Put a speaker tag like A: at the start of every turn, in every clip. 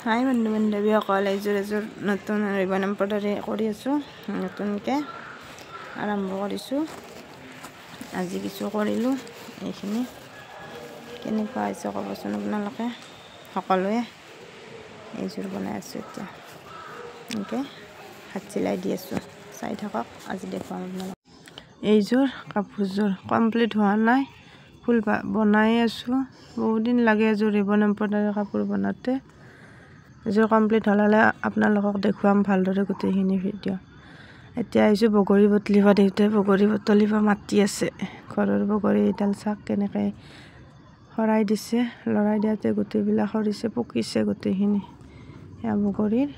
A: হাই বন্ধু বান্ধৱীসকল, এযোৰ নতুন ৰিবন এম্ব্ৰইডাৰী কৰি আছোঁ। নতুনকৈ আৰম্ভ কৰিছোঁ। আজি কিছু কৰিলোঁ। এইখিনি কেনেকুৱা হৈছে ক'বচোন আপোনালোকে সকলোৱে। এইযোৰ বনাই আছোঁ এতিয়া। এনেকৈ হাত চিলাই দি আছোঁ, চাই থাকক। আজি দেখুৱাম আপোনালোকক। এইযোৰ কাপোৰযোৰ কমপ্লিট হোৱা নাই, ফুল বনাই আছোঁ। বহুত দিন লাগে এযোৰ ৰিবন এম্ব্ৰইডাৰী কাপোৰ বনাওঁতে। এযোৰ কমপ্লিট হ'লে আপোনালোকক দেখুৱাম ভালদৰে গোটেইখিনি ভিডিঅ'। এতিয়া আহিছোঁ বগৰী বুটলিব। দেউতাই বগৰী বুটলিব মাতি আছে। ঘৰৰ বগৰী এডাল চাক কেনেকৈ সৰাই দিছে। লৰাই দিয়াতে গোটেইবিলাক সৰিছে, পকিছে গোটেইখিনি। এয়া বগৰীৰ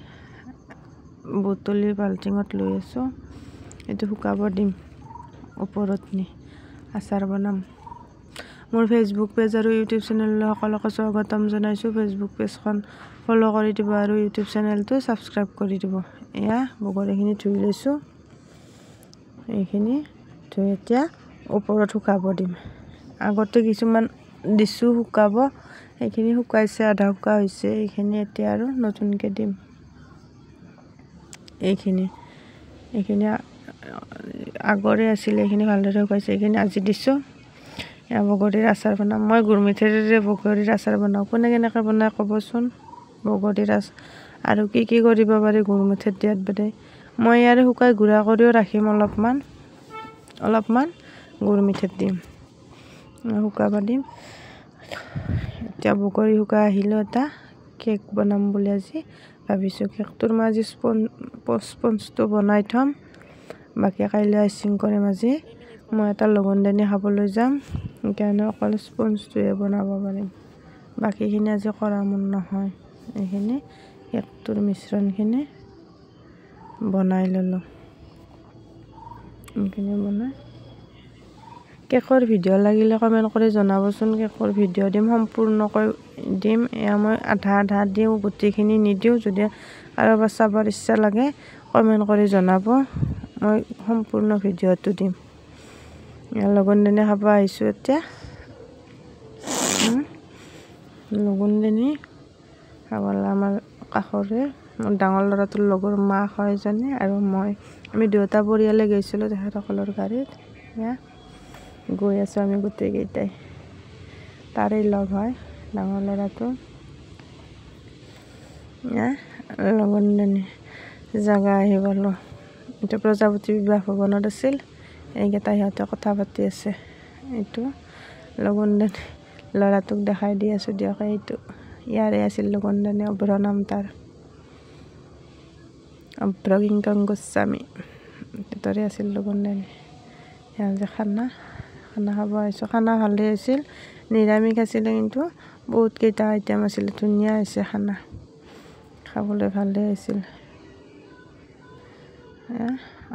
A: বুটলি বাল্টিঙত লৈ আছোঁ। এইটো শুকাব দিম, ওপৰত নি আচাৰ বনাম। মোৰ ফেচবুক পেজ আৰু ইউটিউব চেনেললৈ সকলোকে স্বাগতম জনাইছোঁ। ফেচবুক পেজখন ফ'ল' কৰি দিব আৰু ইউটিউব চেনেলটো ছাবস্ক্ৰাইব কৰি দিব। এয়া বগৰীখিনি ধুই লৈছোঁ। এইখিনি ধুই এতিয়া ওপৰত শুকাব দিম। আগতে কিছুমান দিছোঁ শুকাব, সেইখিনি শুকাইছে, আধা শুকা হৈছে। এইখিনি এতিয়া আৰু নতুনকৈ দিম। এইখিনি আগৰে আছিলে, এইখিনি ভালদৰে শুকাইছে। এইখিনি আজি দিছোঁ। এয়া বগৰীৰ আচাৰ বনাম। মই গুৰ মিঠৈৰে বগৰীৰ আচাৰ বনাওঁ। কোনে কেনেকৈ বনায় ক'বচোন। বগৰীৰ আচাৰ আৰু কি কৰিব পাৰি গুৰ মিঠৈত দিয়াত বাদে। মই ইয়াৰে শুকাই গুড়া কৰিও ৰাখিম। অলপমান গুৰ মিঠৈত দিম, শুকাব দিম। এতিয়া বগৰী শুকাই আহিলোঁ। এটা কেক বনাম বুলি আজি ভাবিছোঁ। কেকটোৰ মই আজি স্পঞ্জটো বনাই থ'ম, বাকী কাইলৈ আইচিং কৰিম। আজি মই এটা লগুণদানি খাবলৈ যাম, সেইকাৰণে অকল স্পঞ্জটোহে বনাব পাৰিম। বাকীখিনি আজি কৰা মোৰ নহয়। এইখিনি কেকটোৰ মিশ্ৰণখিনি বনাই ল'লোঁ। এইখিনি বনাই কেকৰ ভিডিঅ' লাগিলে কমেণ্ট কৰি জনাবচোন। কেকৰ ভিডিঅ' দিম, সম্পূৰ্ণকৈ দিম। এয়া মই আধা দিওঁ, গোটেইখিনি নিদিওঁ। যদি কাৰোবাৰ চাবৰ ইচ্ছা লাগে কমেণ্ট কৰি জনাব, মই সম্পূৰ্ণ ভিডিঅ'টো দিম। লগুণদানি খাব আহিছোঁ এতিয়া। লগুণদানি খাবলৈ আমাৰ কাষৰে মোৰ ডাঙৰ ল'ৰাটোৰ লগৰ মাক হয় এজনী আৰু মই, আমি দুয়োটা পৰিয়ালে গৈছিলোঁ তেখেতসকলৰ গাড়ীত। এয়া গৈ আছোঁ আমি গোটেইকেইটাই। তাৰেই লগ হয় ডাঙৰ ল'ৰাটো। এয়া লগুণদানি জাগা আহি পালোঁ। এইটো প্ৰজাপতি বিবাহ ভৱনত আছিল। এইকেইটা সিহঁতে কথা পাতি আছে। এইটো লগুণদানি ল'ৰাটোক দেখাই দি আছোঁ দিয়ক। এইটো ইয়াৰে আছিল লগুণদানি। অভ্ৰ নাম তাৰ, অভ্ৰ কিংকং গোস্বামী। তাৰে আছিল লগুণদানি। সেয়া যে খানা খাব আহিছোঁ। খানা ভালেই আছিল, নিৰামিষ আছিলে, কিন্তু বহুতকেইটা আইটেম আছিলে। ধুনীয়া হৈছে খানা, খাবলৈ ভালেই আছিল।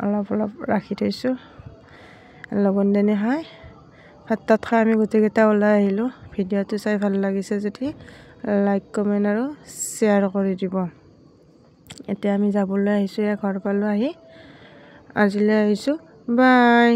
A: অলপ ৰাখি থৈছোঁ লগুণদানি খাই। ভাত তাত খাই আমি গোটেইকেইটা ওলাই আহিলোঁ। ভিডিঅ'টো চাই ভাল লাগিছে যদি লাইক, কমেণ্ট আৰু শ্বেয়াৰ কৰি দিব। এতিয়া আমি যাবলৈ আহিছোঁ। ঘৰ পালোঁ আহি। আজিলৈ আহিছোঁ, বাই।